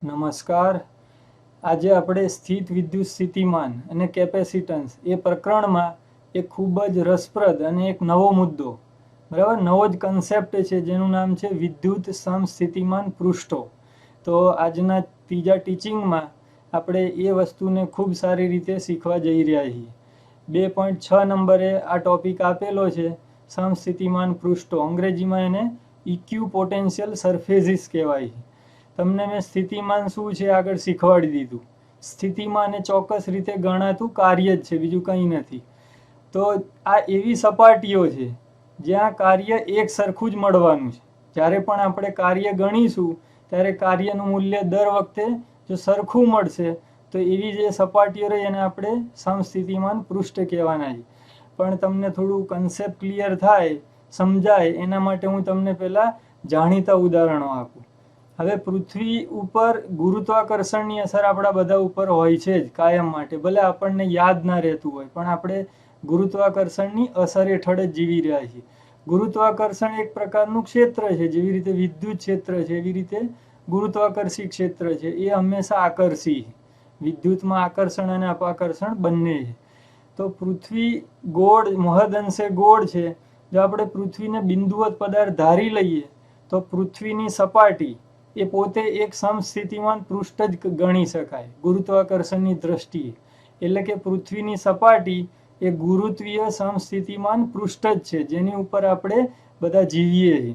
નમસ્કાર. આજે આપણે સ્થિત વિદ્યુત સ્થિતિમાન અને કેપેસિટન્સ એ પ્રકરણમાં એક ખૂબ જ રસપ્રદ અને એક નવો મુદ્દો, બરાબર, નવો જ કન્સેપ્ટ છે જેનું નામ છે વિદ્યુત સમસ્થિતિમાન પૃષ્ઠો. તો આજના ત્રીજા ટીચિંગમાં આપણે એ વસ્તુને ખૂબ સારી રીતે શીખવા જઈ રહ્યા છીએ. 2.6 નંબરે આ ટોપિક આપેલો છે, સમસ્થિતિમાન પૃષ્ઠો. અંગ્રેજીમાં એને ઇક્યુ પોટેન્શિયલ સરફેસીસ કહેવાય છે. તમને મેં સ્થિતિમાન શું છે આગળ શીખવાડી દીધું. સ્થિતિમાન એ ચોક્કસ રીતે ગણાતું કાર્ય જ છે, બીજું કંઈ નથી. તો આ એવી સપાટીઓ છે જ્યાં કાર્ય એક સરખું જ મળવાનું છે. જ્યારે પણ આપણે કાર્ય ગણીશું ત્યારે કાર્યનું મૂલ્ય દર વખતે જો સરખું મળશે તો એવી જે સપાટીઓ રહી એને આપણે સમસ્થિતિમાન પૃષ્ઠ કહેવાના છે. પણ તમને થોડું કન્સેપ્ટ ક્લિયર થાય, સમજાય, એના માટે હું તમને પહેલાં જાણીતા ઉદાહરણો આપું. હવે પૃથ્વી ઉપર ગુરુત્વાકર્ષણની અસર આપણા બધા ઉપર હોય છે જ કાયમ માટે. ભલે આપણને યાદ ના રહેતું હોય પણ આપણે ગુરુત્વાકર્ષણની અસર હેઠળ જ જીવી રહ્યા છીએ. ગુરુત્વાકર્ષણ એક પ્રકારનું ક્ષેત્ર છે, જેવી રીતે વિદ્યુત ક્ષેત્ર છે એવી રીતે ગુરુત્વાકર્ષી ક્ષેત્ર છે. એ હંમેશા આકર્ષી. વિદ્યુતમાં આકર્ષણ અને અપાકર્ષણ બંને છે. તો પૃથ્વી ગોળ, મહદઅંશે ગોળ છે. જો આપણે પૃથ્વીને બિંદુવત પદાર્થ ધારી લઈએ તો પૃથ્વીની સપાટી એ પોતે એક સમસ્થિતિમાન પૃષ્ઠ જ ગણી શકાય ગુરુત્વાકર્ષણની દ્રષ્ટિએ. એટલે કે પૃથ્વીની સપાટી એ ગુરુત્વીય સમસ્થિતિમાન પૃષ્ઠ જ છે જેની ઉપર આપણે બધા જીવીએ છીએ.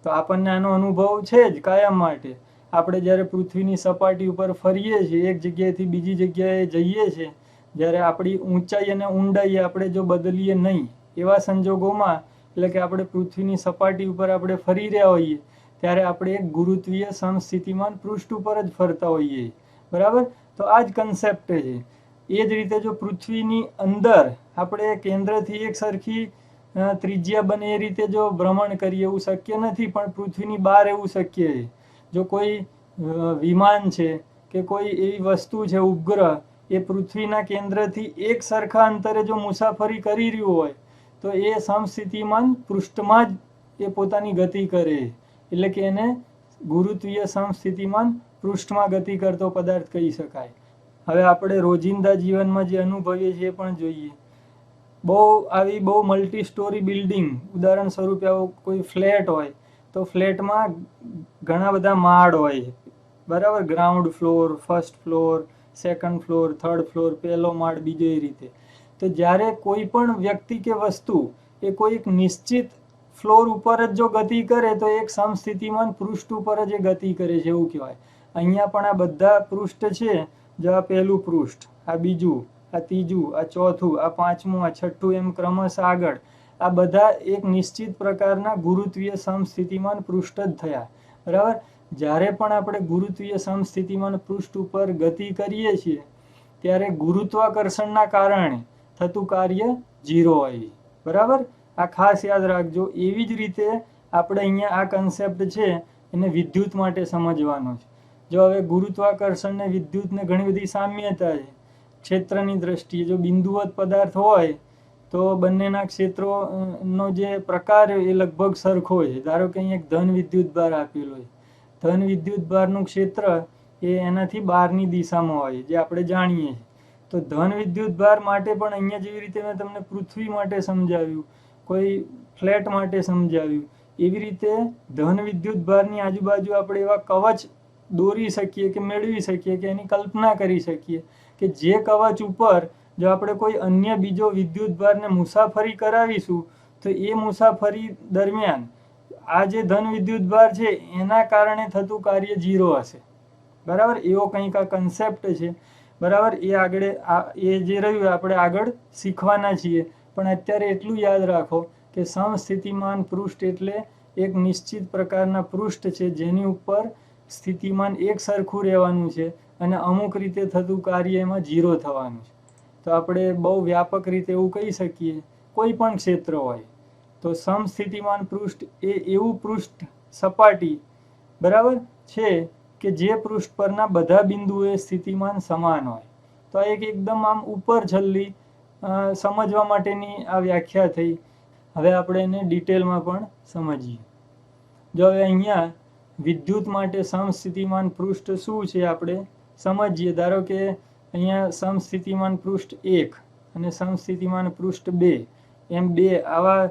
તો આપણને આનો અનુભવ છે જ કાયમ માટે. આપણે જ્યારે પૃથ્વીની સપાટી ઉપર ફરીએ છીએ, એક જગ્યાએથી બીજી જગ્યાએ જઈએ છીએ, જ્યારે આપણી ઊંચાઈ અને ઊંડાઈ આપણે જો બદલીએ નહીં, એવા સંજોગોમાં, એટલે કે આપણે પૃથ્વીની સપાટી ઉપર આપણે ફરી રહ્યા હોઈએ ત્યારે આપણે એક ગુરુત્વીય સમસ્થિતિમાન પૃષ્ઠ ઉપર જ ફરતા હોઈએ, બરાબર. તો આ જ કન્સેપ્ટ છે. એ જ રીતે જો પૃથ્વીની અંદર આપણે કેન્દ્રથી એક સરખી ત્રિજ્યા બને એ રીતે જો ભ્રમણ કરીએ, એવું શક્ય નથી, પણ પૃથ્વીની બહાર એવું શક્ય છે. જો કોઈ વિમાન છે કે કોઈ એવી વસ્તુ છે, ઉપગ્રહ, એ પૃથ્વીના કેન્દ્રથી એક સરખા અંતરે જો મુસાફરી કરી રહ્યું હોય તો એ સમસ્થિતિમાન પૃષ્ઠમાં જ એ પોતાની ગતિ કરે. એટલે કે એને ગુરુત્વીય સમસ્થિતિમાન પૃષ્ઠમાં ગતિ કરતો પદાર્થ કહી શકાય. હવે આપણે રોજિંદા જીવનમાં જે અનુભવીએ છીએ પણ જોઈએ. બહુ મલ્ટી સ્ટોરી બિલ્ડિંગ, ઉદાહરણ સ્વરૂપે આવો કોઈ ફ્લેટ હોય તો ફ્લેટમાં ઘણા બધા માળ હોય, બરાબર. Ground floor, first floor, second floor, third floor, પહેલો માળ, બીજો એ રીતે. તો જ્યારે કોઈ પણ વ્યક્તિ કે વસ્તુ એ કોઈ એક નિશ્ચિત ફ્લોર ઉપર જ જો ગતિ કરે તો એક સમસ્થિતિમાન પૃષ્ઠ ઉપર જ એ ગતિ કરે છે એવું કહેવાય. અહીંયા પણ આ બધા પૃષ્ઠ છે. જો આ પહેલું પૃષ્ઠ, આ બીજું, આ ત્રીજું, આ ચોથું, આ પાંચમું, આ છઠ્ઠું, એમ ક્રમશઃ આગળ આ બધા એક નિશ્ચિત પ્રકારના ગુરુત્વીય સમસ્થિતિમાન પૃષ્ઠ જ થયા, બરાબર. જ્યારે પણ આપણે ગુરુત્વીય સમસ્થિતિમાન પૃષ્ઠ ઉપર ગતિ કરીએ છીએ ત્યારે ગુરુત્વાકર્ષણના કારણે થતું કાર્ય 0 હોય, બરાબર. આ ખાસ યાદ રાખજો. એવી જ રીતે આપણે અહીંયા આ કન્સેપ્ટ છે એને વિદ્યુત માટે સમજવાનો છે. જો હવે ગુરુત્વાકર્ષણ ને વિદ્યુતને ઘણી બધી સામ્યતા છે ક્ષેત્રની દ્રષ્ટિએ. જો બિંદુવત પદાર્થ હોય તો બંનેના ક્ષેત્રોનો જે પ્રકાર એ લગભગ સરખો છે. ધારો કે અહીં એક ધન વિદ્યુત ભાર આપેલો છે. ધન વિદ્યુત ભારનું ક્ષેત્ર એ એનાથી બહારની દિશામાં હોય, જે આપણે જાણીએ છીએ. તો ધન વિદ્યુત ભાર માટે પણ અહીંયા જેવી રીતે મેં તમને પૃથ્વી માટે સમજાવ્યું, કોઈ ફ્લેટ માટે સમજાવ્યું, એવી રીતે ધન વિદ્યુત ભારની આજુબાજુ આપણે એવા કવચ દોરી શકીએ કે મેળવી શકીએ કે એની કલ્પના કરી શકીએ કે જે કવચ ઉપર જો આપણે કોઈ અન્ય બીજો વિદ્યુત ભારને મુસાફરી કરાવીશું તો એ મુસાફરી દરમિયાન આ જે ધન વિદ્યુત ભાર છે એના કારણે થતું કાર્ય 0 હશે, બરાબર. એવો કંઈક આ કન્સેપ્ટ છે, બરાબર. એ આગળ એ જે રહ્યું આપણે આગળ શીખવાના છીએ. પણ અત્યારે એટલું યાદ રાખો કે સમસ્થિતિમાન પૃષ્ઠ એટલે એક નિશ્ચિત પ્રકારના પૃષ્ઠ છે જેની ઉપર સ્થિતિમાન એક સરખું રહેવાનું છે અને અમુક રીતે થતું કાર્ય એમાં 0 થવાનું છે. તો આપણે બહુ વ્યાપક રીતે એવું કહી શકીએ, કોઈ પણ ક્ષેત્ર હોય તો સમસ્થિતિમાન પૃષ્ઠ એ એવું પૃષ્ઠ સપાટી, બરાબર, છે કે જે પૃષ્ઠ પરના બધા બિંદુએ સ્થિતિમાન સમાન હોય. તો આ એક એકદમ આમ ઉપર છલ્લી સમજવા માટેની આ વ્યાખ્યા થઈ. હવે આપણે એને ડિટેલમાં પણ સમજીએ. જો હવે અહીંયા વિદ્યુત માટે સમસ્થિતિમાન પૃષ્ઠ શું છે આપણે સમજીએ. ધારો કે અહીંયા સમસ્થિતિમાન પૃષ્ઠ 1 અને સમસ્થિતિમાન પૃષ્ઠ 2 એમ બે આવા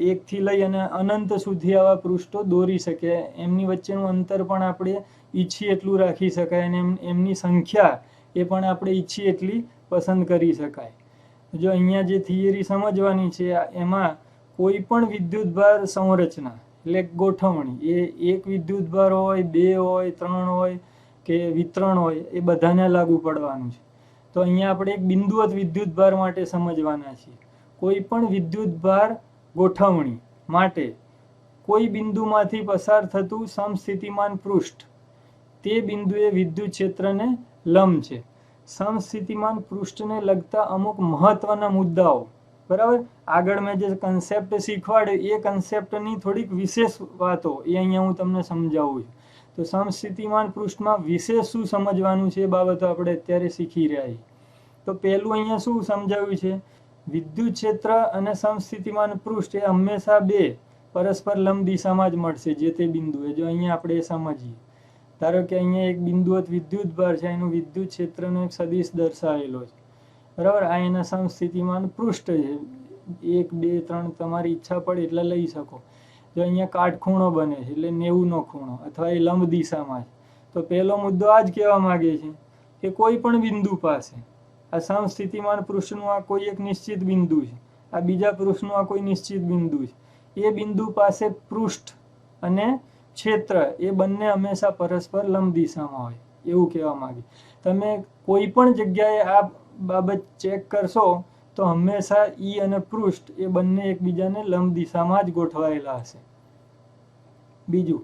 એકથી લઈ અને અનંત સુધી આવા પૃષ્ઠો દોરી શકે. એમની વચ્ચેનું અંતર પણ આપણે ઈચ્છીએ એટલું રાખી શકાય અને એમની સંખ્યા એ પણ આપણે ઈચ્છીએ એટલી પસંદ કરી શકાય. જો અહીંયા જે થિયરી સમજવાની છે એમાં કોઈ પણ વિદ્યુતભાર સંરચના એટલે ગોઠવણી એ એક વિદ્યુતભાર હોય, 2 હોય, 3 હોય કે વિતરણ હોય એ બધાને લાગુ પડવાનું છે. તો અહીંયા આપણે એક બિંદુવત વિદ્યુતભાર માટે સમજવાના છીએ. કોઈ પણ વિદ્યુતભાર ગોઠવણી માટે કોઈ બિંદુમાંથી પસાર થતું સમસ્થિતિમાન પૃષ્ઠ તે બિંદુએ વિદ્યુત ક્ષેત્રને લંબ છે. સમસ્થિતિમાન પૃષ્ઠને લગતા અમુક મહત્વના મુદ્દાઓ, બરાબર, આગળ મેં જે કન્સેપ્ટ શીખવાડ્યો એ કન્સેપ્ટની થોડીક વિશેષ વાતો એ અહીંયા હું તમને સમજાવું છું. તો સમસ્થિતિમાન પૃષ્ઠમાં વિશેષ શું સમજવાનું છે એ બાબતો આપણે અત્યારે શીખી રહ્યા છીએ. તો પહેલું અહીંયા શું સમજાવ્યું છે, વિદ્યુત ક્ષેત્ર અને સમસ્થિતિમાન પૃષ્ઠ એ હંમેશા બે પરસ્પર લંબ દિશામાં જ મળશે જે તે બિંદુએ. જો અહીંયા આપણે સમજીએ, ધારો કે અહીંયા એક બિંદુવત વિદ્યુતભાર છે, એનું વિદ્યુત ક્ષેત્રનો એક સદિશ દર્શાવેલો છે, બરાબર. આ એના સમસ્થિતિમાન પૃષ્ઠ છે. 1, 2, 3 તમારી ઈચ્છા પડે એટલે લઈ શકો. જો અહીંયા કાટખૂણો બને છે એટલે 90નો ખૂણો અથવા એ લંબ દિશામાં છે. તો પહેલો મુદ્દો આ જ કહેવા માંગે છે કે કોઈ પણ બિંદુ પાસે આ સમસ્થિતિમાન પૃષ્ઠનું આ કોઈ એક નિશ્ચિત બિંદુ છે, આ બીજા પૃષ્ઠનું આ કોઈ નિશ્ચિત બિંદુ છે, એ બિંદુ પાસે પૃષ્ઠ અને ક્ષેત્ર એ બંને હંમેશા પરસ્પર લંબ દિશામાં હોય એવું કહેવા માંગે. તમે કોઈ પણ જગ્યાએ આ બાબત ચેક કરશો તો હંમેશા ઈ અને પૃષ્ઠ એ બંને એકબીજાને લંબ દિશામાં જ ગોઠવાયેલા હશે. બીજું,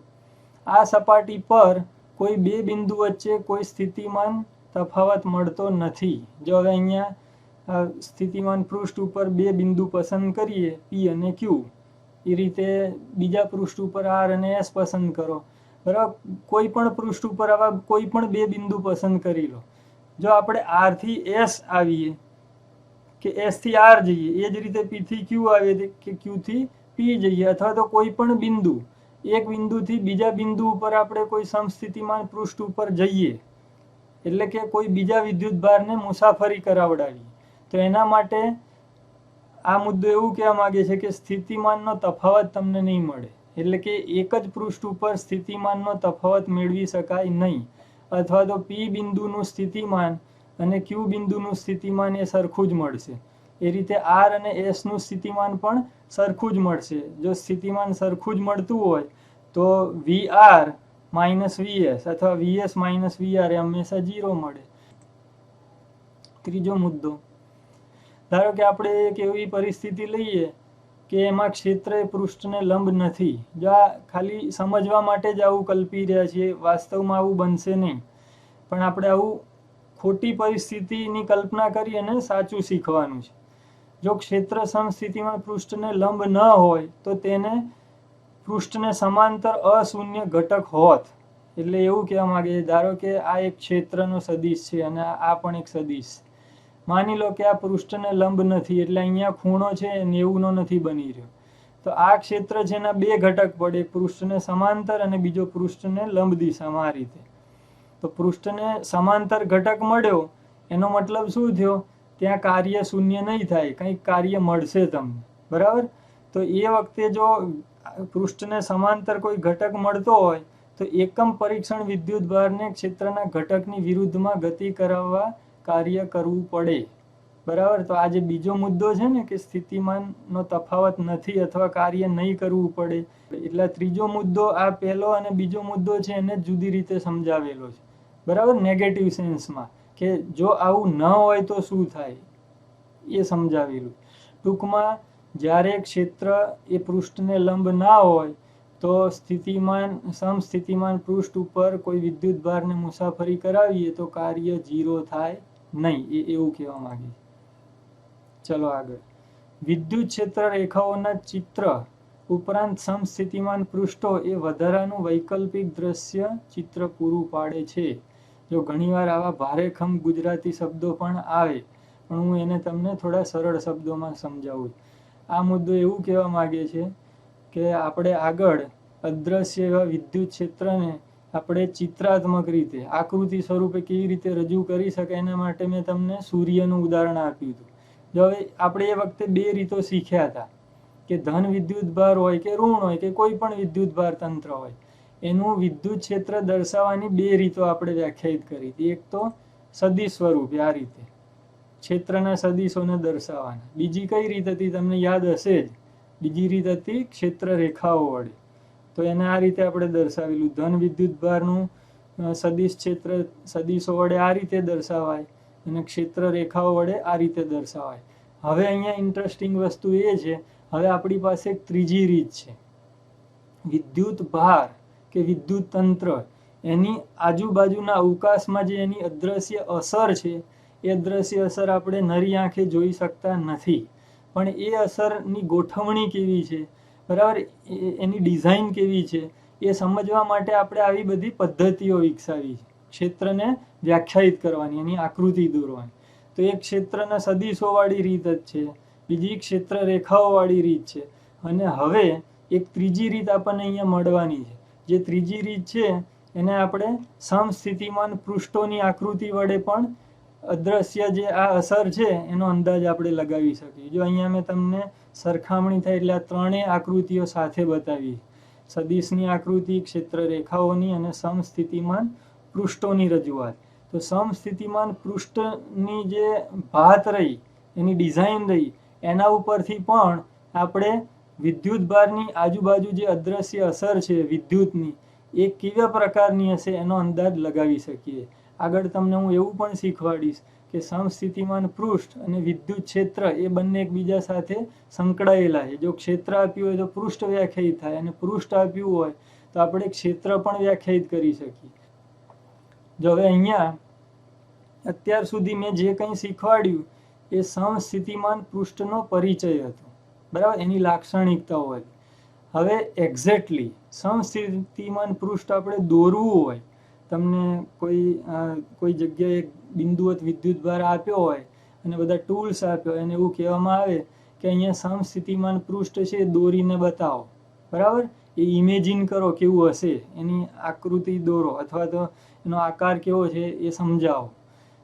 આ સપાટી પર કોઈ બે બિંદુ વચ્ચે કોઈ સ્થિતિમાન તફાવત મળતો નથી. જો હવે અહીંયા સ્થિતિમાન પૃષ્ઠ ઉપર બે બિંદુ પસંદ કરીએ, P અને Q, એ રીતે બીજા પૃષ્ઠ ઉપર R અને S પસંદ કરો, બરાબર. કોઈ પણ પૃષ્ઠ ઉપર આવા કોઈ પણ બે બિંદુ પસંદ કરી લો. જો આપણે R થી S આવીએ કે S થી R જઈએ, એ જ રીતે P થી Q આવીએ કે Q થી P જઈએ, અથવા તો કોઈ પણ બિંદુ એક બિંદુથી બીજા બિંદુ ઉપર આપણે કોઈ સમસ્થિતિમાન પૃષ્ઠ ઉપર જઈએ એટલે કે કોઈ બીજા વિદ્યુતભારને મુસાફરી કરાવડાવીએ, તો એના માટે આ મુદ્દો એવું કહેવા માંગે છે કે સ્થિતિમાનનો તફાવત તમને નહીં મળે. એટલે કે એક જ પૃષ્ઠ ઉપર સ્થિતિમાનનો તફાવત મેળવી શકાય નહીં, અથવા તો P બિંદુનું સ્થિતિમાન અને Q બિંદુનું સ્થિતિમાન એ સરખું જ મળશે. એ રીતે R અને S નું સ્થિતિમાન પણ સરખું જ મળશે. જો સ્થિતિમાન સરખું જ મળતું હોય તો VR માઇનસ VS અથવા VS માઇનસ VR એ હંમેશા 0 મળે. ત્રીજો મુદ્દો, ધારો કે આપણે એક એવી પરિસ્થિતિ લઈએ કે એમાં ક્ષેત્ર એ પૃષ્ઠને લંબ નથી. જો આ ખાલી સમજવા માટે જ આવું કલ્પી રહ્યા છીએ, વાસ્તવમાં આવું બનશે નહીં, પણ આપણે આવું ખોટી પરિસ્થિતિની કલ્પના કરી અને સાચું શીખવાનું છે. જો ક્ષેત્ર સમસ્થિતિમાન પૃષ્ઠને લંબ ન હોય તો તેને પૃષ્ઠને સમાંતર અશૂન્ય ઘટક હોત. એટલે એવું કહેવા માંગે છે, ધારો કે આ એક ક્ષેત્રનો સદિશ છે અને આ પણ એક સદિશ. માની લો કે આ પૃષ્ઠને લંબ નથી એટલે અહીંયા ખૂણો છે 90નો નથી બની રહ્યો. તો આ ક્ષેત્ર છે એના બે ઘટક પડે, એક પૃષ્ઠને સમાંતર અને બીજો પૃષ્ઠને લંબ દિશામાં. આ રીતે તો પૃષ્ઠને સમાંતર ઘટક મળ્યો એનો મતલબ શું થયો, ત્યાં કાર્ય શૂન્ય નહીં થાય, કંઈક કાર્ય મળશે તમને, બરાબર. તો એ વખતે જો પૃષ્ઠને સમાંતર કોઈ ઘટક મળતો હોય તો એકમ પરીક્ષણ વિદ્યુતભારને ક્ષેત્રના ઘટકની વિરુદ્ધમાં ગતિ કરાવવા કાર્ય કરવું પડે, બરાબર. તો આ જે બીજો મુદ્દો છે ને કે સ્થિતિમાનનો તફાવત નથી અથવા કાર્ય નહીં કરવું પડે, એટલે ત્રીજો મુદ્દો આ પહેલો અને બીજો મુદ્દો છે એને જુદી રીતે સમજાવેલો છે, બરાબર, નેગેટિવ સેન્સમાં, કે જો આવું ન હોય તો શું થાય એ સમજાવેલું. ટૂંકમાં જ્યારે ક્ષેત્ર એ પૃષ્ઠને લંબ ના હોય તો સમસ્થિતિમાન પૃષ્ઠ ઉપર કોઈ વિદ્યુતભારને મુસાફરી કરાવીએ તો કાર્ય 0 થાય નહીં, એવું કહેવા માંગે છે. ચલો આગળ. વિદ્યુત ક્ષેત્ર રેખાઓના ચિત્ર ઉપરાંત સમસ્થિતિમાન પૃષ્ઠો એ વધારાનું વૈકલ્પિક દ્રશ્ય ચિત્ર પૂરું પાડે છે. જો ઘણીવાર આવા ભારેખમ ગુજરાતી શબ્દો પણ આવે, પણ હું એને તમને થોડા સરળ શબ્દોમાં સમજાવું. આ મુદ્દો એવું કહેવા માંગે છે કે આપણે આગળ અદ્રશ્ય એવા વિદ્યુત ક્ષેત્રને આપણે ચિત્રાત્મક રીતે આકૃતિ સ્વરૂપે કેવી રીતે રજૂ કરી શકાય એના માટે મેં તમને સૂર્યનું ઉદાહરણ આપ્યું હતું. જો હવે આપણે એ વખતે બે રીતો શીખ્યા હતા કે ધન વિદ્યુત ભાર હોય કે ઋણ હોય કે કોઈ પણ વિદ્યુત ભાર તંત્ર હોય, એનું વિદ્યુત ક્ષેત્ર દર્શાવવાની બે રીતો આપણે વ્યાખ્યાયિત કરી હતી. એક તો સદિશ સ્વરૂપે આ રીતે ક્ષેત્રના સદિશોને દર્શાવવાના. બીજી કઈ રીત હતી તમને યાદ હશે જ, બીજી રીત હતી ક્ષેત્ર રેખાઓ વડે. તો એને આ રીતે આપણે દર્શાવેલું. ધન વિદ્યુત ભારનું સદિશ ક્ષેત્ર સદિશો વડે આ રીતે દર્શાવાય અને ક્ષેત્ર રેખાઓ વડે આ રીતે દર્શાવાય. હવે અહીંયા ઇન્ટરેસ્ટિંગ વસ્તુ એ છે, હવે આપણી પાસે એક ત્રીજી રીત છે. વિદ્યુત ભાર કે વિદ્યુત તંત્ર એની આજુબાજુના અવકાશમાં જે એની અદ્રશ્ય અસર છે, એ અદ્રશ્ય અસર આપણે નરી આંખે જોઈ શકતા નથી, પણ એ અસરની ગોઠવણી કેવી છે, બરાબર, એની ડિઝાઇન કેવી છે, એ સમજવા માટે આપણે આવી બધી પદ્ધતિઓ વિકસાવી છે. ક્ષેત્રને વ્યાખ્યાયિત કરવાની, એની આકૃતિ દોરવાની. તો એક ક્ષેત્રના સદિશોવાળી રીત જ છે, બીજી ક્ષેત્ર રેખાઓવાળી રીત છે, અને હવે એક ત્રીજી રીત આપણને અહીંયા મળવાની છે. જે ત્રીજી રીત છે એને આપણે સમસ્થિતિમાન પૃષ્ઠોની આકૃતિ વડે પણ અદ્રશ્ય જે આ અસર છે એનો અંદાજ આપણે લગાવી શકીએ. જો અહીંયા મેં તમને સરખામણી થાય એટલે આ ત્રણેય આકૃતિઓ સાથે બતાવી. સદિશની આકૃતિ, ક્ષેત્ર રેખાઓની અને સમસ્થિતિમાન પૃષ્ઠોની રજૂઆત. તો સમસ્થિતિમાન પૃષ્ઠની જે ભાત રહી, એની ડિઝાઇન રહી, એના ઉપરથી પણ આપણે વિદ્યુત ભારની આજુબાજુ જે અદ્રશ્ય અસર છે વિદ્યુતની, એ કેવા પ્રકારની હશે એનો અંદાજ લગાવી શકીએ. આગળ તમને હું એવું પણ શીખવાડીશ કે સમસ્થિતિમાન પૃષ્ઠ અને વિદ્યુત ક્ષેત્ર એ બંને એકબીજા સાથે સંકળાયેલા છે. જો ક્ષેત્ર આપ્યું હોય તો પૃષ્ઠ વ્યાખ્યાયિત થાય, અને પૃષ્ઠ આપ્યું હોય તો આપણે ક્ષેત્ર પણ વ્યાખ્યાયિત કરી શકીએ. જો હવે અહીંયા અત્યાર સુધી મેં જે કંઈ શીખવાડ્યું એ સમસ્થિતિમાન પૃષ્ઠનો પરિચય હતો, બરાબર, એની લાક્ષણિકતાઓ હતી. હવે એક્ઝેક્ટલી સમસ્થિતિમાન પૃષ્ઠ આપણે દોરવું હોય, તમને કોઈ જગ્યાએ બિંદુવત વિદ્યુત ભાર આપ્યો હોય અને બધા ટૂલ્સ આપ્યો હોય અને એવું કહેવામાં આવે કે અહીંયા સમસ્થિતિમાન પૃષ્ઠ છે દોરીને બતાવો, બરાબર, એ ઇમેજિન કરો કેવું હશે, એની આકૃતિ દોરો અથવા તો એનો આકાર કેવો છે એ સમજાવો.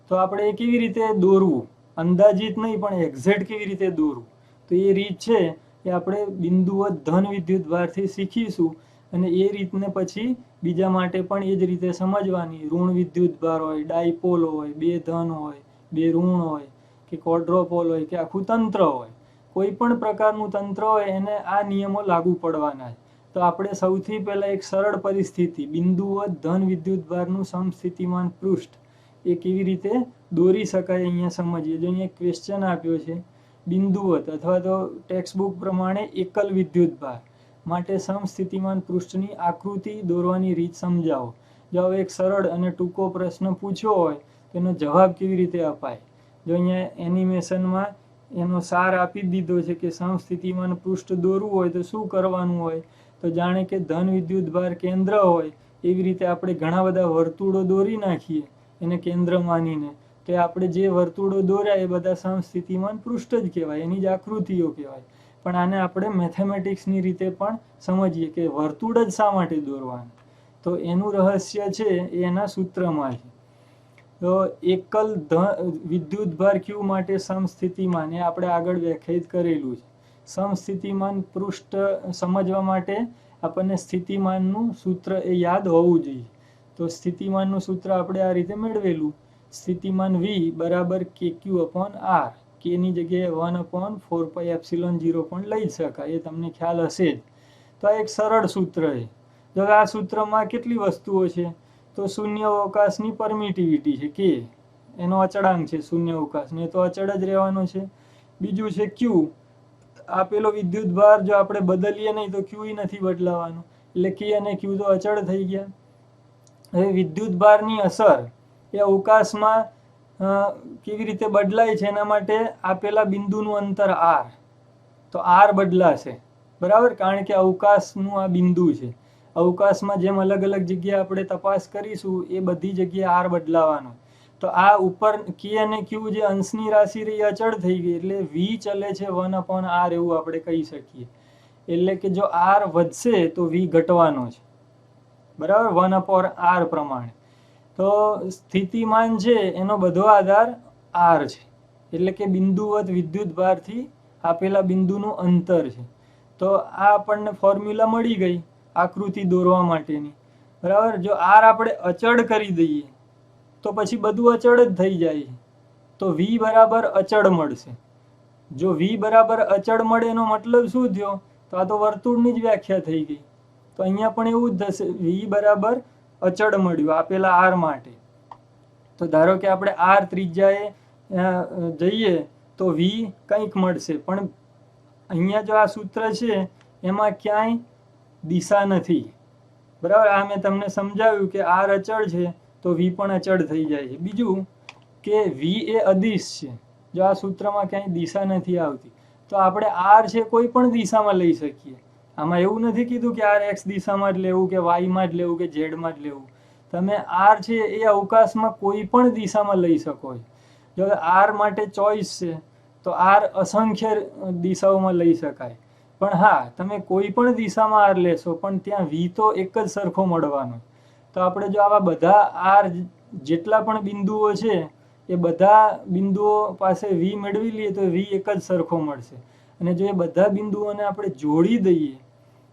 તો આપણે એ કેવી રીતે દોરવું, અંદાજિત નહીં પણ એક્ઝેક્ટ કેવી રીતે દોરવું, તો એ રીત છે એ આપણે બિંદુવત ધન વિદ્યુત ભારથી શીખીશું. અને એ રીતને પછી બીજા માટે પણ એ જ રીતે સમજવાની. ઋણ વિદ્યુત ભાર હોય, ડાયપોલ હોય, બે ધન હોય, બે ઋણ હોય, કે ક્વોડ્રોપોલ હોય, કે આખું તંત્ર હોય, કોઈ પણ પ્રકારનું તંત્ર હોય એને આ નિયમો લાગુ પડવાના છે. તો આપણે સૌથી પહેલા એક સરળ પરિસ્થિતિ, બિંદુવત ધન વિદ્યુત ભારનું સમસ્થિતિમાન પૃષ્ઠ એ કેવી રીતે દોરી શકાય અહીંયા સમજીએ. જો અહીંયા ક્વેશ્ચન આપ્યો છે, બિંદુવત અથવા તો ટેક્સ્ટબુક પ્રમાણે એકલ વિદ્યુત ભાર માટે સમસ્થિતિમાન પૃષ્ઠની આકૃતિ દોરવાની રીત સમજાવો. જો હવે એક સરળ અને ટૂંકો પ્રશ્ન પૂછ્યો હોય તો એનો જવાબ કેવી રીતે અપાય. જો અહીંયા એનિમેશનમાં એનો સાર આપી દીધો છે કે સમસ્થિતિમાન પૃષ્ઠ દોરવું હોય તો શું કરવાનું હોય. તો જાણે કે ધન વિદ્યુત ભાર કેન્દ્ર હોય એવી રીતે આપણે ઘણા બધા વર્તુળો દોરી નાખીએ એને કેન્દ્ર માનીને, તો આપણે જે વર્તુળો દોર્યા એ બધા સમસ્થિતિમાન પૃષ્ઠ જ કહેવાય, એની જ આકૃતિઓ કહેવાય. પણ આને આપણે મેથેમેટિક્સની રીતે પણ સમજીએ કે વર્તુળ જ શા માટે દોરવાનું. તો એનું રહસ્ય છે એ એના સૂત્રમાં છે. તો એકલ વિદ્યુત ભાર ક્યુ માટે સમસ્થિતિમાન એ આપણે આગળ વ્યાખ્યાયિત કરેલું છે. સમસ્થિતિમાન પૃષ્ઠ સમજવા માટે આપણને સ્થિતિમાનનું સૂત્ર એ યાદ હોવું જોઈએ. તો સ્થિતિમાનનું સૂત્ર આપણે આ રીતે મેળવેલું. સ્થિતિમાન V બરાબર KQ અપોન R. કે ની જગ્યાએ 1/4πε0 પણ લઈ શકાય, એ તમને ખ્યાલ હશે જ. તો આ એક સરળ સૂત્ર છે. જો આ સૂત્રમાં કેટલી વસ્તુઓ છે, તો શૂન્ય અવકાશની પરમિટિવિટી છે કે એનો અચળાંક છે શૂન્ય અવકાશનો, એ તો અચળ જ રહેવાનો છે. બીજું છે Q, આપેલો વિદ્યુત ભાર જો આપણે બદલીએ નહીં તો Q નથી બદલાવાનું, એટલે K અને Q તો અચળ થઈ ગયા. હવે વિદ્યુત ભારની અસર એ અવકાશમાં કેવી રીતે બદલાય છે એના માટે આપેલા બિંદુનું અંતર R, તો R બદલાશે, બરાબર, કારણ કે અવકાશનું આ બિંદુ છે. અવકાશમાં જેમ અલગ અલગ જગ્યાએ આપણે તપાસ કરીશું એ બધી જગ્યાએ R બદલાવાનો. તો આ ઉપર K અને Q જે અંશની રાશિ રહી અચળ થઈ ગઈ, એટલે V ચલે છે 1/R એવું આપણે કહી શકીએ. એટલે કે જો આર વધશે તો વી ઘટવાનો છે, બરાબર, 1/r પ્રમાણે. તો સ્થિતિમાન છે એનો બધો આધાર આર છે, એટલે કે બિંદુવત વિદ્યુત ભારથી આપેલા બિંદુનું અંતર છે. તો આ આપણને ફોર્મ્યુલા મળી ગઈ આકૃતિ દોરવા માટેની, બરાબર. જો આર આપણે અચળ કરી દઈએ તો પછી બધું અચળ જ થઈ જાય, તો વી બરાબર અચળ મળશે. જો વી બરાબર અચળ મળે એનો મતલબ શું થયો? તો આ તો વર્તુળની જ વ્યાખ્યા થઈ ગઈ. તો અહીંયા પણ એવું જ થશે, વી બરાબર અચળ મળ્યું આપેલા આર માટે. તો ધારો કે આપણે આર ત્રિજ્યાએ જઈએ તો વી કંઈક મળશે, પણ અહીંયા જો આ સૂત્ર છે એમાં ક્યાંય દિશા નથી, બરાબર. આ મેં તમને સમજાવ્યું કે આર અચળ છે તો વી પણ અચળ થઈ જાય છે. બીજું કે વી એ અદિશ છે. જો આ સૂત્રમાં ક્યાંય દિશા નથી આવતી તો આપણે આર છે કોઈ પણ દિશામાં લઈ શકીએ. આમાં એવું નથી કીધું કે આર એક્સ દિશામાં જ લેવું કે વાયમાં જ લેવું કે ઝેડમાં જ લેવું. તમે આર છે એ અવકાશમાં કોઈ પણ દિશામાં લઈ શકો છો. જો આર માટે ચોઈસ છે તો આર અસંખ્ય દિશાઓમાં લઈ શકાય, પણ હા, તમે કોઈ પણ દિશામાં આર લેશો પણ ત્યાં વી તો એક જ સરખો મળવાનો. તો આપણે જો આવા બધા આર જેટલા પણ બિંદુઓ છે એ બધા બિંદુઓ પાસે વી મેળવી લઈએ તો વી એક જ સરખો મળશે. અને જો એ બધા બિંદુઓને આપણે જોડી દઈએ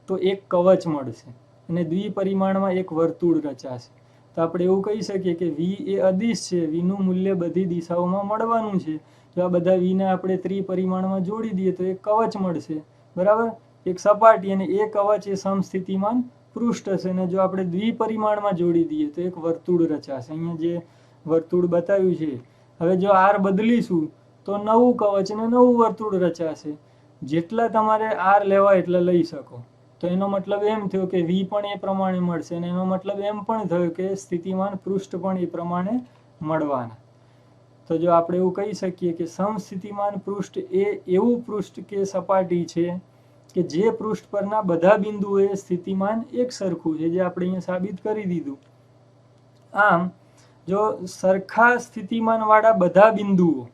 તો એક કવચ મળશે અને દ્વિપરિમાણમાં એક વર્તુળ રચાશે. તો આપણે એવું કહી શકીએ કે વી એ અદિશ છે, વીનું મૂલ્ય બધી દિશાઓમાં મળવાનું છે. જો આ બધા વીને આપણે ત્રિપરિમાણમાં જોડી દઈએ તો એક કવચ મળશે, બરાબર, એક સપાટી, અને એ કવચ એ સમસ્થિતિમાન પૃષ્ઠ હશે. અને જો આપણે દ્વિપરિમાણમાં જોડી દઈએ તો એક વર્તુળ રચાશે. અહીંયા જે વર્તુળ બતાવ્યું છે. હવે જો આર બદલીશું તો નવું કવચ અને નવું વર્તુળ રચાશે. જેટલા તમારે આર લેવા એટલા લઈ શકો. તો એનો મતલબ એમ થયો કે વી પણ એ પ્રમાણે મળશે, અને એનો મતલબ એમ પણ થયો કે સ્થિતિમાન પૃષ્ઠ પણ એ પ્રમાણે મળવાના. તો જો આપણે એવું કહી શકીએ કે સમસ્થિતિમાન પૃષ્ઠ એ એવું પૃષ્ઠ કે સપાટી છે કે જે પૃષ્ઠ પરના બધા બિંદુઓએ સ્થિતિમાન એક સરખું છે, જે આપણે અહીંયા સાબિત કરી દીધું. આમ જો સરખા સ્થિતિમાન વાળા બધા બિંદુઓ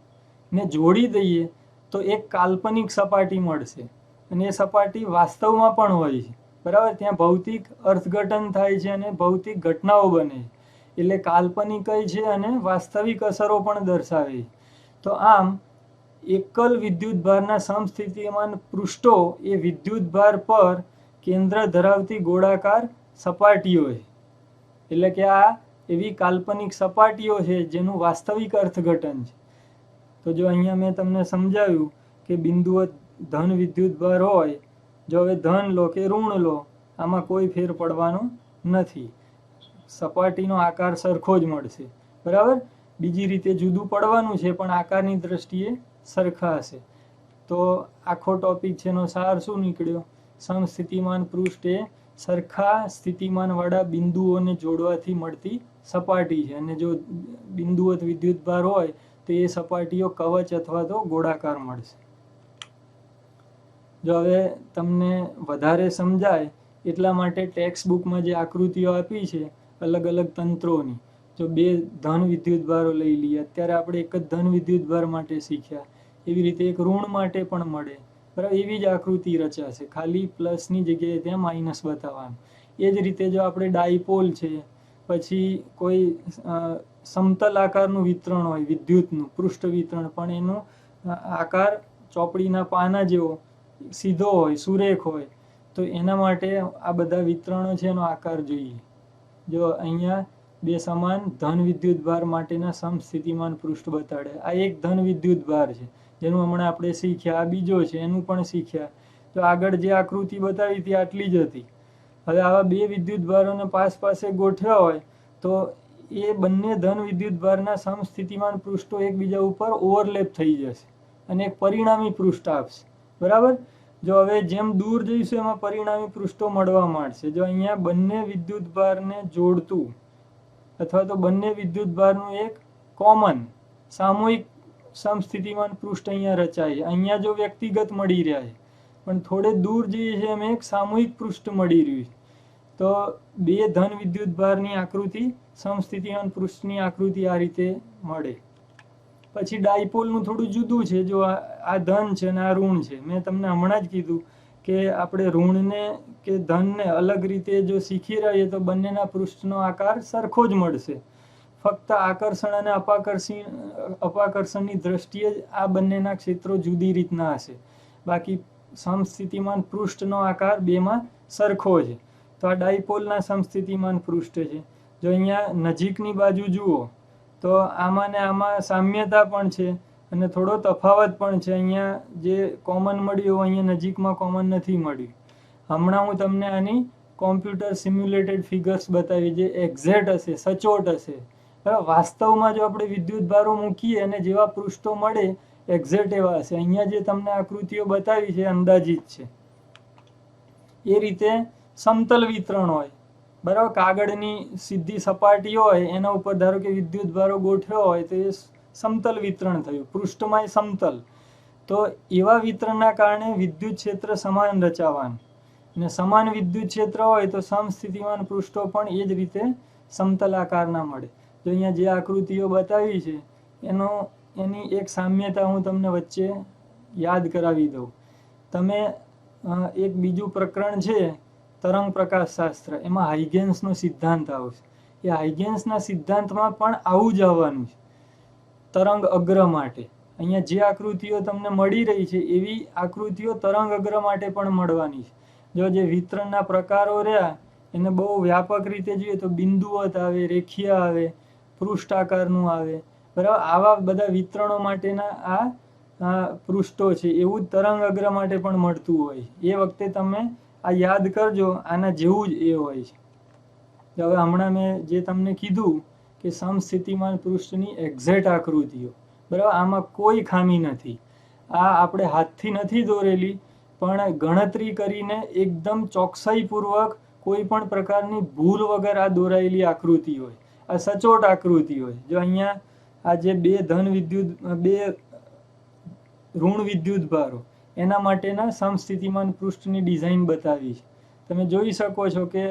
ને જોડી દઈએ તો એક કાલ્પનિક સપાટી મળશે, અને એ સપાટી વાસ્તવમાં પણ હોય છે, બરાબર. ત્યાં ભૌતિક અર્થઘટન થાય છે અને ભૌતિક ઘટનાઓ બને છે, એટલે કાલ્પનિક છે અને વાસ્તવિક અસરો પણ દર્શાવે છે. તો આમ એકલ વિદ્યુતભારના સમસ્થિતિમાન પૃષ્ઠો એ વિદ્યુતભાર પર કેન્દ્ર ધરાવતી ગોળાકાર સપાટીઓ છે. એટલે કે આ એવી કાલ્પનિક સપાટીઓ છે જેનું વાસ્તવિક અર્થઘટન છે. તો જો અહીંયા મેં તમને સમજાવ્યું કે બિંદુઓ ધન વિદ્યુતભાર હોય, જો હવે ધન લો કે ઋણ લો, આમાં કોઈ ફેર પડવાનો નથી, સપાટીનો આકાર સરખો જ મળશે, બરાબર. બીજી રીતે જુદું પડવાનું છે પણ આકારની દ્રષ્ટિએ સરખા હશે. તો આખો ટોપિક છે એનો સાર શું નીકળ્યો? સમસ્થિતિમાન પૃષ્ઠ એ સરખા સ્થિતિમાન વાળા બિંદુઓને જોડવાથી મળતી સપાટી છે, અને જો બિંદુવત વિદ્યુતભાર હોય તો એ સપાટીઓ કવચ અથવા તો ગોળાકાર મળશે. જો હવે તમને વધારે સમજાય એટલા માટે ટેક્સ્ટ બુકમાં જે આકૃતિઓ આપી છે અલગ અલગ તંત્રોની, જો બે ધન વિદ્યુતભારો લઈ લઈએ, અત્યારે આપણે એક જ ધન વિદ્યુતભાર માટે શીખ્યા, એવી રીતે એક ઋણ માટે પણ મળે, બરાબર. એવી જ આકૃતિ રચાશે, ખાલી પ્લસની જગ્યાએ ત્યાં માઇનસ બતાવવાનું. એ જ રીતે જો આપણે ડાયપોલ છે, પછી કોઈ સમતલ આકારનું વિતરણ હોય વિદ્યુતનું પૃષ્ઠ વિતરણ, પણ એનો આકાર ચોપડીના પાના જેવો સીધો હોય, સુરેખ હોય, તો એના માટે આ બધા વિતરણો છે એનો આકાર જોઈએ. જો અહીંયા બે સમાન ધન વિદ્યુતભાર માટેના સમસ્થિતિમાન પૃષ્ઠ બતાડે. આ એક ધન વિદ્યુતભાર છે જેનું હમણાં આપણે શીખ્યા, આ બીજો છે એનું પણ શીખ્યા. તો આગળ જે આકૃતિ બતાવી હતી આટલી જ હતી. હવે આવા બે વિદ્યુતભારોને પાસે ગોઠવ્યા હોય તો એ બંને ધન વિદ્યુતભારના સમસ્થિતિમાન પૃષ્ઠો એકબીજા ઉપર ઓવરલેપ થઈ જશે અને એક પરિણામી પૃષ્ઠ આપશે, બરાબર. જો હવે જેમ દૂર જઈશું એમાં પરિણામી પૃષ્ઠો મળવા માંડશે. જો અહીંયા બંને વિદ્યુતભારને જોડતું અથવા તો બંને વિદ્યુતભારનું એક કોમન સામૂહિક સમસ્થિતિમાન પૃષ્ઠ અહીંયા રચાય. અહીંયા જો વ્યક્તિગત મળી રહ્યા છે, પણ થોડે દૂર જઈએ છે એમ એક સામૂહિક પૃષ્ઠ મળી રહ્યું છે. તો બે ધન વિદ્યુતભારની આકૃતિ સમસ્થિતિમાન પૃષ્ઠની આકૃતિ આ રીતે મળે. પછી ડાયપોલનું થોડું જુદું છે. જો આ ધન છે અને આ ઋણ છે. મેં તમને હમણાં જ કીધું કે આપણે ઋણને કે ધનને અલગ રીતે જો શીખી રહીએ તો બંનેના પૃષ્ઠનો આકાર સરખો જ મળશે. ફક્ત આકર્ષણ અને અપાકર્ષણની દ્રષ્ટિએ જ આ બંનેના ક્ષેત્રો જુદી રીતના હશે. બાકી સમસ્થિતિમાન પૃષ્ઠનો આકાર બેમાં સરખો છે. તો આ ડાયપોલના સમસ્થિતિમાન પૃષ્ઠ છે. જો અહીંયા નજીકની બાજુ જુઓ તો આમાં ને આમાં સામ્યતા પણ છે અને થોડો તફાવત પણ છે. અહીંયા જે કોમન મળ્યું અહીંયા નજીકમાં કોમન નથી મળ્યું. હમણાં હું તમને આની કોમ્પ્યુટર સિમ્યુલેટેડ ફિગર્સ બતાવી જે એક્ઝેક્ટ હશે, સચોટ હશે. બરાબર, વાસ્તવમાં જો આપણે વિદ્યુત ભારો મૂકીએ અને જેવા પૃષ્ઠો મળે એક્ઝેક્ટ એવા હશે. અહીંયા જે તમને આકૃતિઓ બતાવી છે અંદાજિત છે. એ રીતે સમતલ વિતરણ હોય, બરાબર, કાગળની સીધી સપાટી હોય એના ઉપર ધારો કે વિદ્યુત ભારો ગોઠવ્યો હોય તો એ સમતલ વિતરણ થયું, પૃષ્ઠમાં સમતલ. તો એવા વિતરણના કારણે વિદ્યુત ક્ષેત્ર સમાન રચાવાનું, અને સમાન વિદ્યુત ક્ષેત્ર હોય તો સમસ્થિતિમાન પૃષ્ઠો પણ એ જ રીતે સમતલ આકારના મળે. જો અહીંયા જે આકૃતિઓ બતાવી છે એની એક સામ્યતા હું તમને વચ્ચે યાદ કરાવી દઉં. તમે એક બીજું પ્રકરણ છે તરંગ પ્રકાશશાસ્ત્ર, એમાં હાઇગેન્સનો સિદ્ધાંત આવશે. એ હાઇગેન્સના સિદ્ધાંતમાં પણ આવું જ આવવાનું છે તરંગ અગ્ર માટે. અહીંયા જે આકૃતિઓ તમને મળી રહી છે એવી આકૃતિઓ તરંગ અગ્ર માટે પણ મળવાની છે. જો જે વિતરણના પ્રકારો રહ્યા એને બહુ વ્યાપક રીતે જોઈએ તો બિંદુવત આવે, રેખીય આવે, પૃષ્ઠ આકારનું આવે, બરાબર. આવા બધા વિતરણો માટેના આ પૃષ્ઠો છે. એવું જ તરંગ અગ્ર માટે પણ મળતું હોય. એ વખતે તમે આ યાદ કરજો, આના જેવું જ એ હોય છે. હવે હમણાં મેં જે તમને કીધું કે સમસ્થિતિમાન પૃષ્ઠની એક્ઝેક્ટ આકૃતિઓ, બરાબર, આમાં કોઈ ખામી નથી. આ આપણે હાથથી નથી દોરેલી, પણ ગણતરી કરીને એકદમ ચોકસાઈપૂર્વક કોઈ પણ પ્રકારની ભૂલ વગર આ દોરાયેલી આકૃતિ હોય. આ સચોટ આકૃતિ હોય. જો અહીંયા આ જે બે ઋણ વિદ્યુત ભારો એના માટેના સમસ્થિતિમાન પૃષ્ઠની ડિઝાઇન બતાવી છે. તમે જોઈ શકો છો કે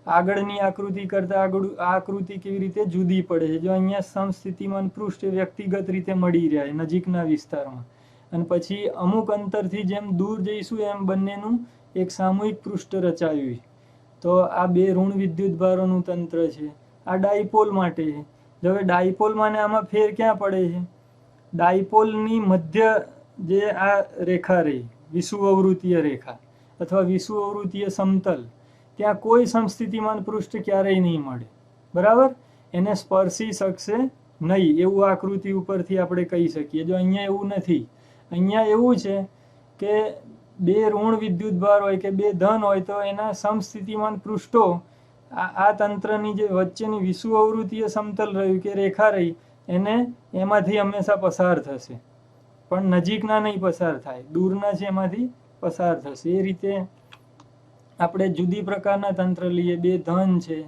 આગળની આકૃતિ કરતાં આગળ આ આકૃતિ કેવી રીતે જુદી પડે છે. જો અહીંયા સમસ્થિતિમાન પૃષ્ઠ વ્યક્તિગત રીતે મળી રહ્યા છે નજીકના વિસ્તારમાં, અને પછી અમુક અંતરથી જેમ દૂર જઈશું એમ બંનેનું એક સામૂહિક પૃષ્ઠ રચાયું છે. તો આ બે ઋણ વિદ્યુત ભારોનું તંત્ર છે. આ ડાયપોલ માટે છે. જો હવે ડાયપોલમાં ને આમાં ફેર ક્યાં પડે છે? ડાયપોલની મધ્ય જે આ રેખા રહી, વિષુવવૃત્તીય રેખા અથવા વિષુવવૃત્તીય સમતલ, ત્યાં કોઈ સમસ્થિતિમાન પૃષ્ઠ ક્યારેય નહીં મળે, બરાબર. એને સ્પર્શી શકશે નહીં એવું આકૃતિ ઉપરથી આપણે કહી શકીએ. જો અહીંયા એવું નથી. અહીંયા એવું છે કે બે ઋણ વિદ્યુત ભાર હોય કે બે ધન હોય તો એના સમસ્થિતિમાન પૃષ્ઠો આ તંત્રની જે વચ્ચેની વિષુવવૃત્તીય સમતલ રહ્યું કે રેખા રહી એને એમાંથી હંમેશા પસાર થશે, પણ નજીકના નહીં પસાર થાય, દૂરના છે એમાંથી પસાર થશે. એ રીતે આપણે જુદી પ્રકારના તંત્ર લઈએ. બે ધન છે,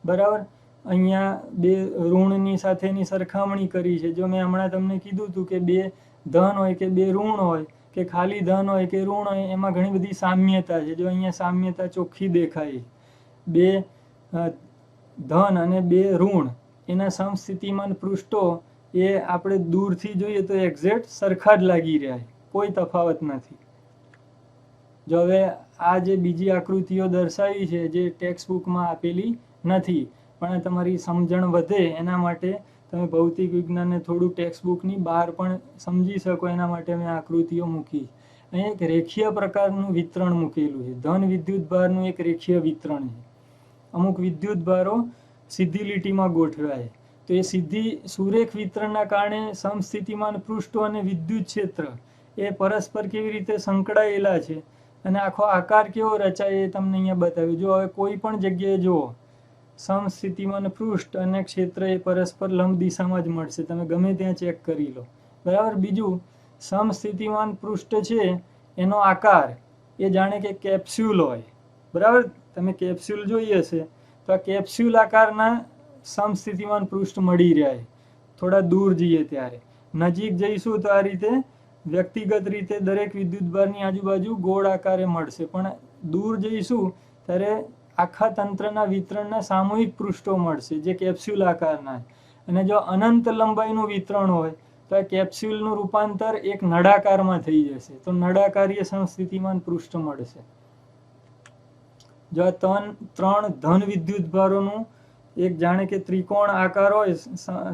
બરાબર. અહીંયા બે ઋણની સાથેની સરખામણી કરી છે. જો મેં હમણાં તમને કીધું હતું કે બે ધન હોય કે બે ઋણ હોય કે ખાલી ધન હોય કે ઋણ હોય એમાં ઘણી બધી સામ્યતા છે. જો અહીંયા સામ્યતા ચોખ્ખી દેખાય. બે ધન અને બે ઋણ એના સમસ્થિતિમાન પૃષ્ઠો એ આપણે દૂરથી જોઈએ તો એક્ઝેક્ટ સરખા જ લાગી રહ્યા છે, કોઈ તફાવત નથી. જો હવે આ જે બીજી આકૃતિઓ દર્શાવી છે જે ટેક્સ્ટ બુકમાં આપેલી નથી, પણ તમારી સમજણ વધે એના માટે તમે ભૌતિક વિજ્ઞાનને થોડું ટેક્સ્ટ બુકની બહાર પણ સમજી શકો એના માટે મેં આકૃતિઓ મૂકી. અહીં એક રેખીય પ્રકારનું વિતરણ મૂકેલું છે. ધન વિદ્યુત ભારનું એક રેખીય વિતરણ છે. અમુક વિદ્યુત ભારો સીધી લીટીમાં ગોઠવાય છે. તો એ સીધી સુરેખ વિતરણના કારણે સમસ્થિતિમાન પૃષ્ઠો અને વિદ્યુત ક્ષેત્ર એ પરસ્પર કેવી રીતે સંકળાયેલા છે અને આખો આકાર કેવો રચાય એ તમને અહીંયા બતાવ્યું. જો હવે કોઈ પણ જગ્યાએ જુઓ સમસ્થિતિમાન પૃષ્ઠ અને ક્ષેત્ર એ પરસ્પર લંબ દિશામાં જ મળશે. તમે ગમે ત્યાં ચેક કરી લો, બરાબર. બીજું, સમસ્થિતિમાન પૃષ્ઠ છે એનો આકાર એ જાણે કે કેપ્સ્યુલ હોય, બરાબર. તમે કેપ્સ્યુલ જોઈ હશે તો આ કેપ્સ્યુલ આકારના સમસ્થિતિમાન પૃષ્ઠ મળી રહ્યા છે. થોડા દૂર જઈએ ત્યારે, નજીક જઈશું તો આ રીતે વ્યક્તિગત રીતે દરેક વિદ્યુતભારની આજુબાજુ ગોળ આકારે મળશે, પણ દૂર જઈશું ત્યારે આખા તંત્રના વિતરણના સામૂહિક પૃષ્ઠો મળશે જે કેપ્સ્યુલ આકારના. અને જો અનંત લંબાઈનું વિતરણ હોય તો તો આ કેપ્સ્યુલનું રૂપાંતર એક નળાકારમાં થઈ જશે, તો નળાકારીય સમસ્થિતિમાન પૃષ્ઠ મળશે. જો આ ત્રણ ધન વિદ્યુત ભારોનું એક જાણે કે ત્રિકોણ આકાર હોય,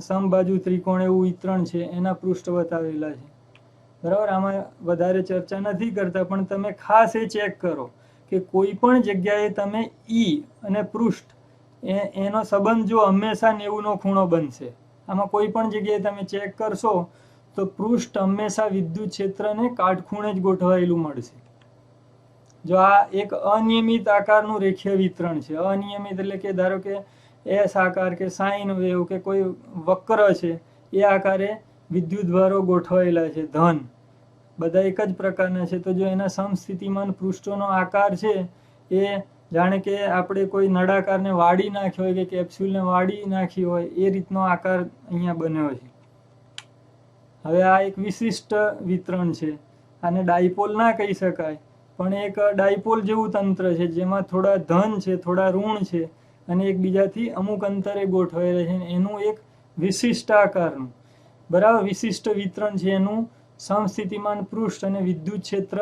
સમબાજુ ત્રિકોણ એવું વિતરણ છે, એના પૃષ્ઠ બતાવેલા છે. બરાબર, આમાં વધારે ચર્ચા નથી કરતા, પણ તમે ખાસ એ ચેક કરો કે કોઈ પણ જગ્યાએ તમે ઈ અને પૃષ્ઠ એનો સંબંધ જો હંમેશા 90નો ખૂણો બનશે. આમાં કોઈ પણ જગ્યાએ તમે ચેક કરશો તો પૃષ્ઠ હંમેશા વિદ્યુત ક્ષેત્રને કાટખૂણે જ ગોઠવાયેલું મળશે. જો આ એક અનિયમિત આકારનું રેખીય વિતરણ છે, અનિયમિત એટલે કે ધારો કે એસ આકાર કે સાઇન વેવ કે કોઈ વક્ર છે, એ આકારે વિદ્યુત ભારો ગોઠવાયેલા છે, ધન બધા એક જ પ્રકારના છે. તો જો એના સમસ્થિતિમાન પૃષ્ઠોનો આકાર છે એ જાણે કે આપણે કોઈ નળાકારને વાળી નાખ્યો હોય કે કેપ્સ્યુલને વાળી નાખી હોય એ રીતનો આકાર અહીંયા બન્યો છે. હવે આ એક વિશિષ્ટ વિતરણ છે, આને ડાયપોલ ના કહી શકાય, પણ એક ડાયપોલ જેવું તંત્ર છે જેમાં થોડા ધન છે, થોડા ઋણ છે અને એકબીજાથી અમુક અંતરે ગોઠવાયેલા છે. એનું એક વિશિષ્ટ આકારનું બરાબર વિશિષ્ટ વિતરણ છે, એનું સમસ્થિતિમાન પૃષ્ઠ અને વિદ્યુત ક્ષેત્ર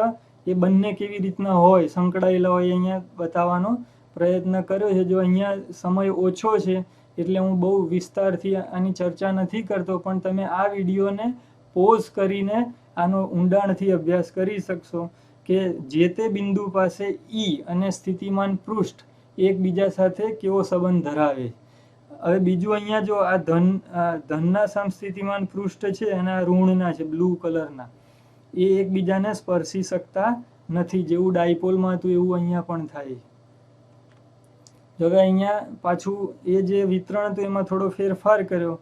એ બંને કેવી રીતના હોય, સંકળાયેલા હોય, અહીંયા બતાવવાનો પ્રયત્ન કર્યો છે. જો અહીંયા સમય ઓછો છે એટલે હું બહુ વિસ્તારથી આની ચર્ચા નથી કરતો, પણ તમે આ વિડીયોને પોઝ કરીને આનો ઊંડાણથી અભ્યાસ કરી શકશો કે જે તે બિંદુ પાસે ઈ અને સ્થિતિમાન પૃષ્ઠ એકબીજા સાથે કેવો સંબંધ ધરાવે. હવે બીજું અહીંયા જો આ ધનના સમસ્થિતિમાન પૃષ્ઠ છે અને આ ઋણના છે બ્લુ કલરના, એ એકબીજાને સ્પર્શી શકતા નથી. જેવું ડાયપોલમાં હતું એવું અહીંયા પણ થાય. હવે અહીંયા પાછું એ જે વિતરણ હતું એમાં થોડો ફેરફાર કર્યો.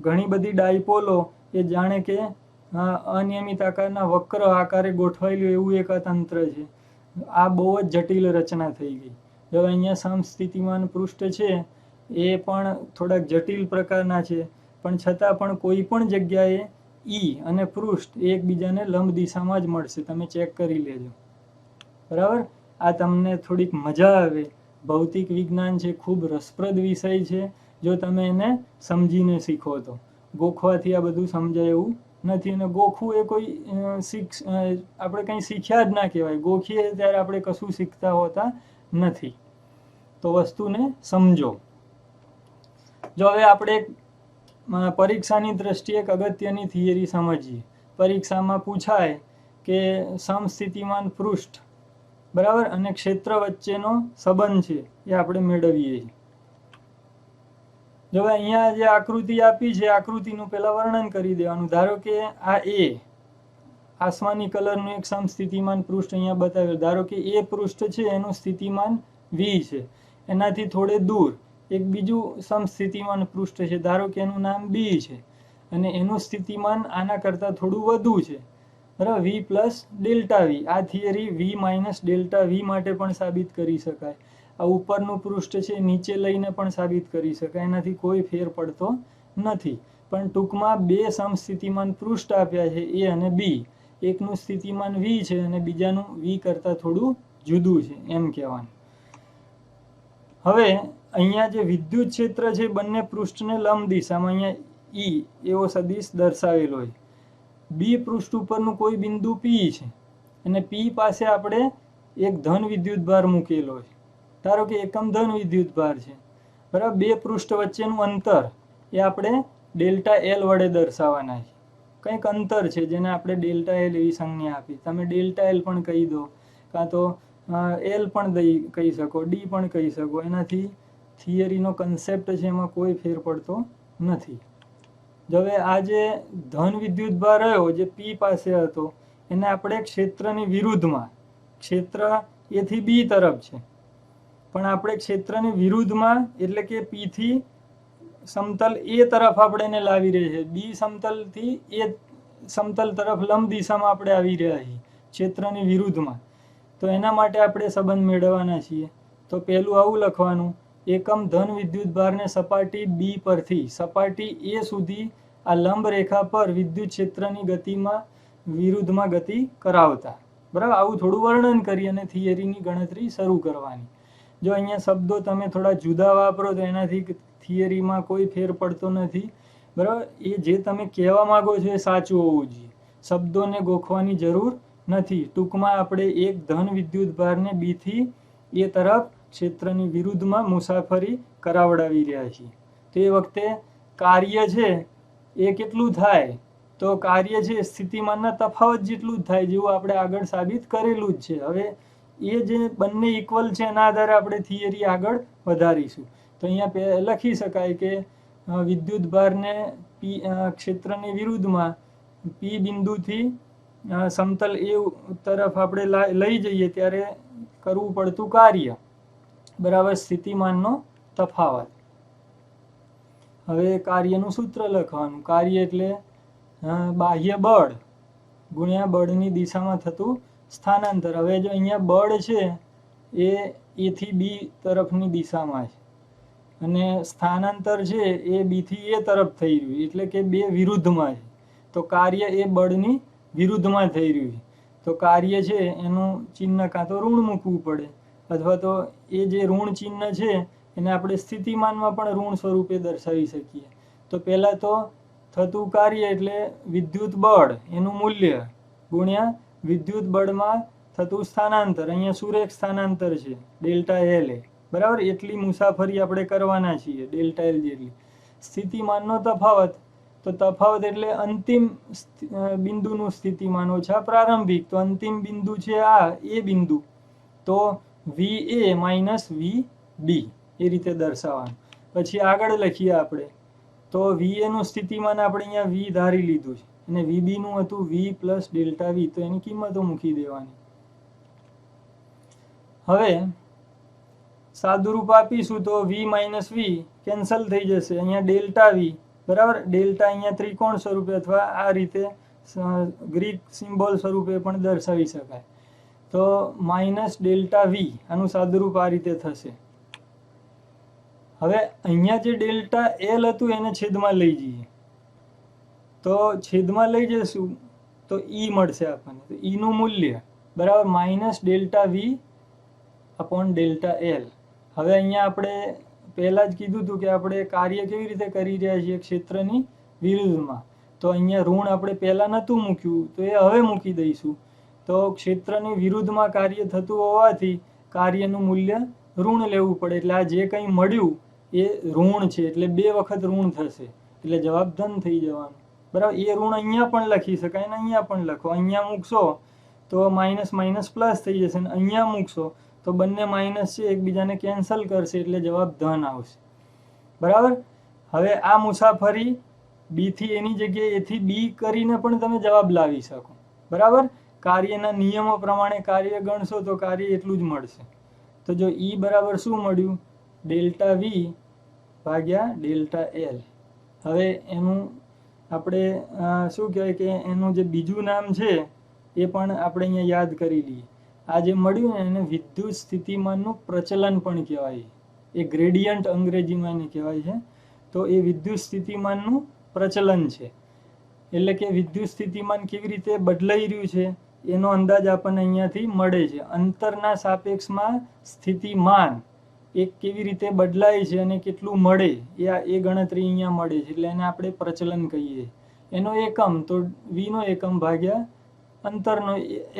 ઘણી બધી ડાયપોલો એ જાણે કે અનિયમિત આકારના વક્ર આકારે ગોઠવાયેલું એવું એક તંત્ર છે. આ બહુ જ જટિલ રચના થઈ ગઈ. હવે અહીંયા સમસ્થિતિમાન પૃષ્ઠ છે એ પણ થોડાક જટિલ પ્રકારના છે, પણ છતાં પણ કોઈ પણ જગ્યાએ ઈ અને પૃષ્ઠ એકબીજાને લંબ દિશામાં જ મળશે. તમે ચેક કરી લેજો. બરાબર, આ તમને થોડીક મજા આવે. ભૌતિક વિજ્ઞાન છે, ખૂબ રસપ્રદ વિષય છે જો તમે એને સમજીને શીખો તો. ગોખવાથી આ બધું સમજાય એવું નથી, અને ગોખવું એ કોઈ આપણે કંઈ શીખ્યા જ ના કહેવાય. ગોખીએ ત્યારે આપણે કશું શીખતા હોતા નથી. તો વસ્તુને સમજો. જો હવે આપણે પરીક્ષાની દ્રષ્ટિએ એક અગત્યની થિયરી સમજીએ. પરીક્ષામાં પૂછાય કે સમસ્થિતિમાન પૃષ્ઠ બરાબર અને ક્ષેત્ર વચ્ચેનો સંબંધ છે એ આપણે મેળવીએ છીએ. જો અહીંયા જે આકૃતિ આપી છે, આકૃતિનું પહેલા વર્ણન કરી દેવાનું. ધારો કે આ એ આસમાની કલરનું એક સમસ્થિતિમાન પૃષ્ઠ અહીંયા બતાવેલું. ધારો કે એ પૃષ્ઠ છે એનું સ્થિતિમાન વી છે. એનાથી થોડે દૂર એક બીજું સમસ્થિતિમાન પૃષ્ઠ છે, ધારો કે એનું નામ બી છે અને એનું સ્થિતિમાન આના કરતાં થોડું વધુ છે. બરાબર, વી પ્લસ ડેલ્ટા વી. આ theory V minus delta V માટે પણ સાબિત કરી શકાય. આ ઉપરનું પૃષ્ઠ છે નીચે લઈને પણ સાબિત કરી શકાય, એનાથી કોઈ ફેર પડતો નથી. પણ ટૂંકમાં બે સમસ્થિતિમાન પૃષ્ઠ આપ્યા છે એ અને બી. એકનું સ્થિતિમાન વી છે અને બીજાનું વી કરતાં થોડું જુદું છે એમ કહેવાનું. હવે અહીંયા જે વિદ્યુત ક્ષેત્ર છે બંને પૃષ્ઠને લંબ દિશામાં અહીંયા ઈ એવો સદિશ દર્શાવેલો હોય. બી પૃષ્ઠ ઉપરનું કોઈ બિંદુ પી છે અને પી પાસે આપણે એક ધન વિદ્યુત ભાર મૂકેલો છે. ધારો કે એકમ ધન વિદ્યુત ભાર છે. બરાબર, બે પૃષ્ઠ વચ્ચેનું અંતર એ આપણે ડેલ્ટા એલ વડે દર્શાવવાના છે. કંઈક અંતર છે જેને આપણે ડેલ્ટા એલ એવી સંજ્ઞા આપી. તમે ડેલ્ટા એલ પણ કહી દો, કાં તો એલ પણ કહી શકો, ડી પણ કહી શકો. એનાથી થિયરીનો કન્સેપ્ટ છે એમાં કોઈ ફેર પડતો નથી. હવે આ જે ધન વિદ્યુત ભાર રહ્યો જે પી પાસે હતો એને આપણે ક્ષેત્રની વિરુદ્ધમાં, ક્ષેત્ર એથી બી તરફ છે પણ આપણે ક્ષેત્રની વિરુદ્ધમાં એટલે કે પી થી સમતલ એ તરફ આપણે એને લાવી રહ્યા છીએ. બી સમતલથી એ સમતલ તરફ લંબ દિશામાં આપણે આવી રહ્યા છીએ ક્ષેત્રની વિરુદ્ધમાં. તો એના માટે આપણે સંબંધ મેળવવાના છીએ. તો પહેલું આવું લખવાનું, એકમ ધન વિદ્યુત ભારને સપાટી બી પરથી સપાટી એ સુધી આ લંબ રેખા પર વિદ્યુત ક્ષેત્રની ગતિમાં વિરુદ્ધમાં ગતિ કરાવતા. બરાબર, આવું થોડું વર્ણન કરી અને થિયરીની ગણતરી શરૂ કરવાની. જો અહીંયા શબ્દો તમે થોડા જુદા વાપરો તો એનાથી થિયરીમાં કોઈ ફેર પડતો નથી. બરાબર. એ જે તમે કહેવા માંગો છો એ સાચું હોવું જોઈએ, શબ્દોને ગોખવાની જરૂર નથી. ટૂંકમાં આપણે એક ધન વિદ્યુત ભારને બી થી એ તરફ ક્ષેત્રની વિરુદ્ધમાં મુસાફરી કરાવડાવી રહ્યા છીએ. તો એ વખતે કાર્ય છે એ કેટલું થાય, તો કાર્ય છે સ્થિતિમાનના તફાવત જેટલું જ થાય, જેવું આપણે આગળ સાબિત કરેલું જ છે. હવે એ જે બંને ઇક્વલ છે એના આધારે આપણે થિયરી આગળ વધારીશું. તો અહીંયા લખી શકાય કે વિદ્યુત ભારને પી ક્ષેત્રની વિરુદ્ધમાં પી બિંદુથી સમતલ એ તરફ આપણે લઈ જઈએ ત્યારે કરવું પડતું કાર્ય બરાબર સ્થિતિમાનનો તફાવત. હવે કાર્યનું સૂત્ર લખવાનું. કાર્ય એટલે બાહ્ય બળ ગુણ્યા બળની દિશામાં થતું સ્થાનાંતર. હવે જો અહીંયા બળ છે એ એ થી બી તરફની દિશામાં છે અને સ્થાનાંતર છે એ બી થી એ તરફ થઈ રહ્યું, એટલે કે બે વિરુદ્ધમાં છે. તો કાર્ય એ બળની વિરુદ્ધમાં થઈ રહ્યું છે. તો કાર્ય છે એનું ચિહ્ન કાં તો ઋણ મૂકવું પડે, અથવા તો એ જે ઋણ ચિહ્ન છે એને આપણે સ્થિતિમાનમાં પણ ઋણ સ્વરૂપે દર્શાવી શકીએ. તો પહેલાં તો થતું કાર્ય એટલે વિદ્યુત બળ એનું મૂલ્ય ગુણ્યા વિદ્યુત બળમાં થતું સ્થાનાંતર. અહીંયા સુરેખ સ્થાનાંતર છે ડેલ્ટા એલ એ બરાબર. એટલી મુસાફરી આપણે કરવાના છીએ ડેલ્ટા એલ જેટલી. સ્થિતિમાનનો તફાવત, તો તફાવત એટલે અંતિમ બિંદુનું સ્થિતિમાન ઓછા પ્રારંભિક. તો અંતિમ બિંદુ છે આ એ બિંદુ, તો વી એ માઇનસ વી બી એ રીતે દર્શાવવાનું. પછી આગળ લખીએ આપણે, તો વી એનું સ્થિતિમાન આપણે અહીંયા વી ધારી લીધું છે અને વીબી નું હતું વી પ્લસ ડેલ્ટા વી. તો એની કિંમતો મૂકી દેવાની. હવે સાદુરૂપ આપીશું તો વી માઇનસ વી કેન્સલ થઈ જશે. અહીંયા ડેલ્ટા વી બરાબર. ડેલ્ટા અહીંયા ત્રિકોણ સ્વરૂપે અથવા આ રીતે ગ્રીક સિમ્બોલ સ્વરૂપે પણ દર્શાવી શકાય. તો માઇનસ ડેલ્ટા વી આનું સાદુરૂપ આ રીતે થશે. હવે અહીંયા જે ડેલ્ટા એલ હતું એને છેદમાં લઈ જઈએ, તો છેદમાં લઈ જશું તો ઈ મળશે આપણને. તો ઈનું મૂલ્ય બરાબર minus delta V upon delta L. હવે અહીંયા આપણે પહેલાં જ કીધું હતું કે આપણે કાર્ય કેવી રીતે કરી રહ્યા છીએ ક્ષેત્રની વિરુદ્ધમાં. તો અહીંયા ઋણ આપણે પહેલાં નહોતું મૂક્યું તો એ હવે મૂકી દઈશું. તો ક્ષેત્રની વિરુદ્ધમાં કાર્ય થતું હોવાથી કાર્યનું મૂલ્ય ઋણ લેવું પડે. એટલે આ જે કંઈ મળ્યું એ ઋણ છે, એટલે બે વખત ઋણ થશે, એટલે જવાબ ધન થઈ જવાનું બરાબર. એ ઋણ અહીંયા પણ લખી શકાય ને અહીંયા પણ લખો. અહીંયા મૂકશો તો માઇનસ માઇનસ પ્લસ થઈ જશે ને અહીંયા મૂકશો તો બંને માઇનસ છે એકબીજાને કેન્સલ કરશે, એટલે જવાબ ધન આવશે બરાબર. હવે આ મુસાફરી બી થી એની જગ્યાએ એ થી બી કરીને પણ તમે જવાબ લાવી શકો બરાબર. કાર્યના નિયમો પ્રમાણે કાર્ય ગણશો તો કાર્ય એટલું જ મળશે. તો જો ઈ બરાબર શું મળ્યું, ડેલ્ટા વી ભાગ્યા ડેલ્ટા એલ. હવે એનું આપણે શું કહેવાય કે એનું જે બીજું નામ છે એ પણ આપણે અહીંયા યાદ કરી લઈએ. આ જે મળ્યું ને એને વિદ્યુત સ્થિતિમાનનું પ્રચલન પણ કહેવાય. એ ગ્રેડિયન્ટ અંગ્રેજીમાં એને કહેવાય છે. તો એ વિદ્યુત સ્થિતિમાનનું પ્રચલન છે, એટલે કે વિદ્યુત સ્થિતિમાન કેવી રીતે બદલાઈ રહ્યું છે એનો અંદાજ આપણને અહીંયાથી મળે છે. અંતરના સાપેક્ષમાં સ્થિતિમાન એ કેવી રીતે બદલાય છે અને કેટલું મળે એ ગણતરી અહીંયા મળે છે, એટલે એને આપણે પ્રચલન કહીએ. એનો એકમ તો વીનો એકમ ભાગ્યા અંતરનો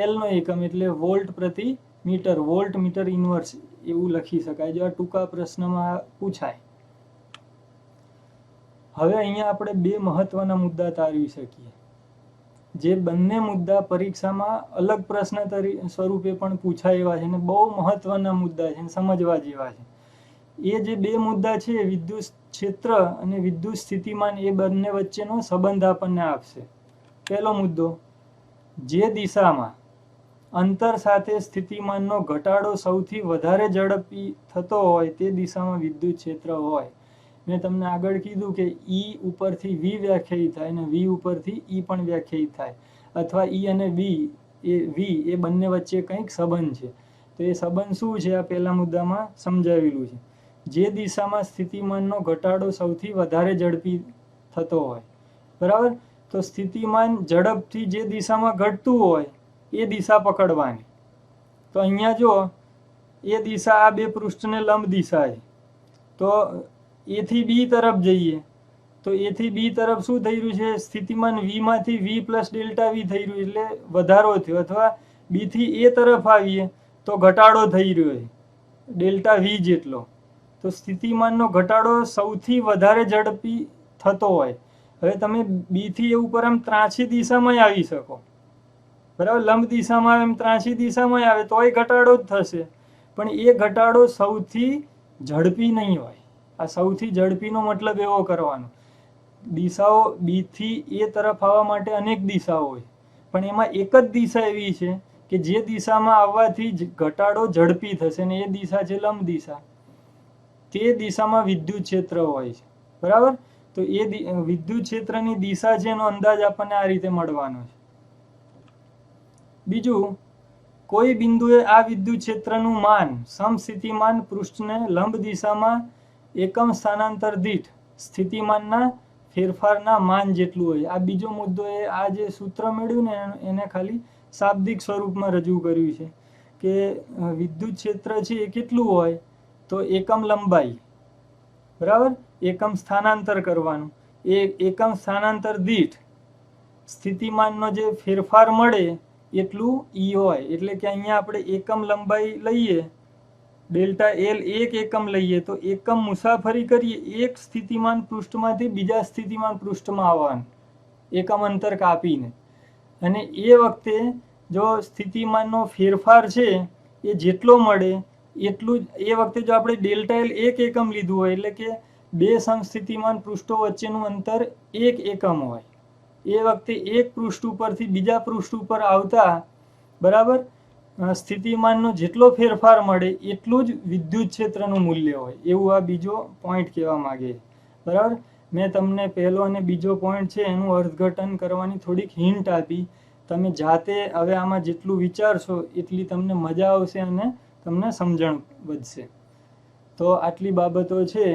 એલનો એકમ એટલે વોલ્ટ પ્રતિ મીટર, વોલ્ટ મીટર ઇન્વર્સ એવું લખી શકાય, જો આ ટૂંકા પ્રશ્નમાં પૂછાય. હવે અહીંયા આપણે બે મહત્વના મુદ્દા તારવી શકીએ, જે બંને મુદ્દા પરીક્ષામાં અલગ પ્રશ્ન સ્વરૂપે પણ પૂછાય એવા છે અને બહુ મહત્વના મુદ્દા છે, સમજવા જેવા છે. એ જે બે મુદ્દા છે વિદ્યુત ક્ષેત્ર અને વિદ્યુત સ્થિતિમાન, એ બંને વચ્ચેનો સંબંધ આપણને આપશે. પહેલો મુદ્દો, જે દિશામાં અંતર સાથે સ્થિતિમાનનો ઘટાડો સૌથી વધારે ઝડપી થતો હોય તે દિશામાં વિદ્યુત ક્ષેત્ર હોય. મેં તમને આગળ કીધું કે ઈ ઉપરથી વી વ્યાખ્યાયિત થાય અને વી ઉપરથી ઈ પણ વ્યાખ્યાયિત થાય, અથવા ઈ અને વી એ બંને વચ્ચે કંઈક સંબંધ છે. તો એ સંબંધ શું છે આ પહેલા મુદ્દામાં સમજાવેલું છે. જે દિશામાં સ્થિતિમાનનો ઘટાડો સૌથી વધારે ઝડપી થતો હોય બરાબર, તો સ્થિતિમાન ઝડપથી જે દિશામાં ઘટતું હોય એ દિશા પકડવાની. તો અહીંયા જો એ દિશા આ બે પૃષ્ઠને લંબ દિશા છે, તો એ થી બી તરફ જઈએ તો એ થી બી તરફ શું થઈ રહ્યું છે, સ્થિતિમાન વી માંથી વી પ્લસ ડેલ્ટા વી થઈ રહ્યું, એટલે વધારો થયો. અથવા બી થી એ તરફ આવીએ તો ઘટાડો થઈ રહ્યો છે ડેલ્ટા વી જેટલો. તો સ્થિતિમાનનો ઘટાડો સૌથી વધારે ઝડપી થતો હોય. હવે તમે બી થી એ ઉપર આમ ત્રાંસી દિશામાં આવી શકો, બરાબર, લંબ દિશામાં એમ ત્રાંસી દિશામાં આવે તોય ઘટાડો જ થશે, પણ એ ઘટાડો સૌથી ઝડપી નહીં હોય. આ સૌથી ઝડપીનો મતલબ એવો કરવાનો, દિશાઓ બી થી એ તરફ આવવા માટે અનેક દિશાઓ હોય, પણ એમાં એક જ દિશા એવી છે કે જે દિશામાં આવવાથી ઘટાડો ઝડપી થશે, ને એ દિશા છે લંબ દિશા. તે દિશામાં વિદ્યુત ક્ષેત્ર હોય છે, બરાબર. તો એ વિદ્યુત ક્ષેત્રની દિશા છે એનો અંદાજ આપણને આ રીતે મળવાનો છે. બીજું, કોઈ બિંદુએ આ વિદ્યુત ક્ષેત્રનું માન સમસ્થિતિમાન પૃષ્ઠને લંબ દિશામાં એકમ સ્થાનાંતર દીઠ સ્થિતિમાનના ફેરફારના માન જેટલું હોય. આ બીજો મુદ્દો એ આ જે સૂત્ર મેળવ્યું ને એને ખાલી શાબ્દિક સ્વરૂપમાં રજૂ કર્યું છે કે વિદ્યુત ક્ષેત્ર છે એ કેટલું હોય, તો એકમ લંબાઈ, બરાબર, એકમ સ્થાનાંતર કરવાનું, એ એકમ સ્થાનાંતર દીઠ સ્થિતિમાનનો જે ફેરફાર મળે એટલું ઈ હોય. એટલે કે અહીંયા આપણે એકમ લંબાઈ લઈએ, ડેલ્ટા એલ એક એકમ લઈએ, તો એકમ મુસાફરી કરીએ એક સ્થિતિમાન પૃષ્ઠમાંથી બીજા સ્થિતિમાન પૃષ્ઠમાં આવવાનું, એકમ અંતર કાપીને. અને એ વખતે જો સ્થિતિમાનનો ફેરફાર છે એ જેટલો મળે એટલું જ, એ વખતે જો આપણે ડેલ્ટા એલ એક એકમ લીધું હોય, એટલે કે બે સમસ્થિતિમાન પૃષ્ઠો વચ્ચેનું અંતર એક એકમ હોય, એ વખતે એક પૃષ્ઠ ઉપરથી બીજા પૃષ્ઠ ઉપર આવતા, બરાબર, સ્થિતિમાનનો જેટલો ફેરફાર મળે એટલું જ વિદ્યુત ક્ષેત્રનું મૂલ્ય હોય. એવું આ બીજો પોઈન્ટ કહેવા માંગે, બરાબર. મેં તમને પહેલો અને બીજો પોઈન્ટ છે એનું અર્થઘટન કરવાની થોડીક હિન્ટ આપી. તમે જાતે હવે આમાં જેટલું વિચારશો એટલી તમને મજા આવશે અને તમને સમજણ વધશે. તો આટલી બાબતો છે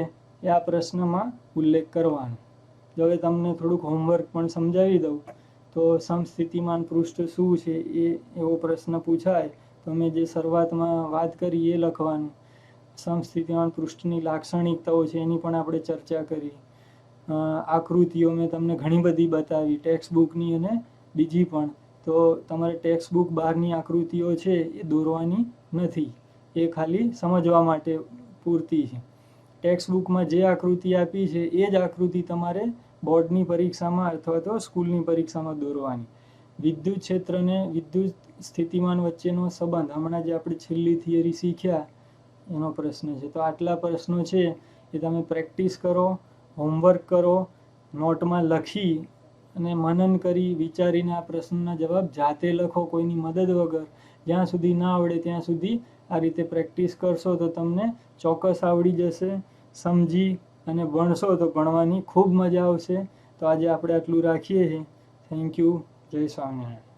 એ આ પ્રશ્નમાં ઉલ્લેખ કરવાનો. જો હવે તમને થોડુંક હોમવર્ક પણ સમજાવી દઉં તો સમસ્થિતિમાન પૃષ્ઠ શું છે એ એવો પ્રશ્ન પૂછાય તો મેં જે શરૂઆતમાં વાત કરી એ લખવાનું. સમસ્થિતિમાન પૃષ્ઠની લાક્ષણિકતાઓ છે એની પણ આપણે ચર્ચા કરી. આકૃતિઓ મેં તમને ઘણી બધી બતાવી, ટેક્સ્ટ બુકની અને બીજી પણ. તો તમારે ટેક્સ્ટ બુક બહારની આકૃતિઓ છે એ દોરવાની નથી, એ ખાલી સમજવા માટે પૂરતી છે. ટેક્સ્ટ બુકમાં જે આકૃતિ આપી છે એ જ આકૃતિ તમારે બોર્ડની પરીક્ષામાં અથવા તો સ્કૂલની પરીક્ષામાં દોરવાની. વિદ્યુત ક્ષેત્ર અને વિદ્યુત સ્થિતિમાન વચ્ચેનો સંબંધ હમણાં જે આપણે છેલ્લી થિયરી શીખ્યા એનો પ્રશ્ન છે. તો આટલા પ્રશ્નો છે એ તમે પ્રેક્ટિસ કરો, હોમવર્ક કરો, નોટમાં લખી અને મનન કરી વિચારીને આ પ્રશ્નના જવાબ જાતે લખો, કોઈની મદદ વગર. જ્યાં સુધી ના આવડે ત્યાં સુધી આ રીતે પ્રેક્ટિસ કરશો તો તમને ચોક્કસ આવડી જશે. સમજી અને ભણશો તો ભણવાની ખૂબ મજા આવશે. તો આજે આપણે આટલું રાખીએ છીએ. Thank you. જય સ્વામિનારાયણ.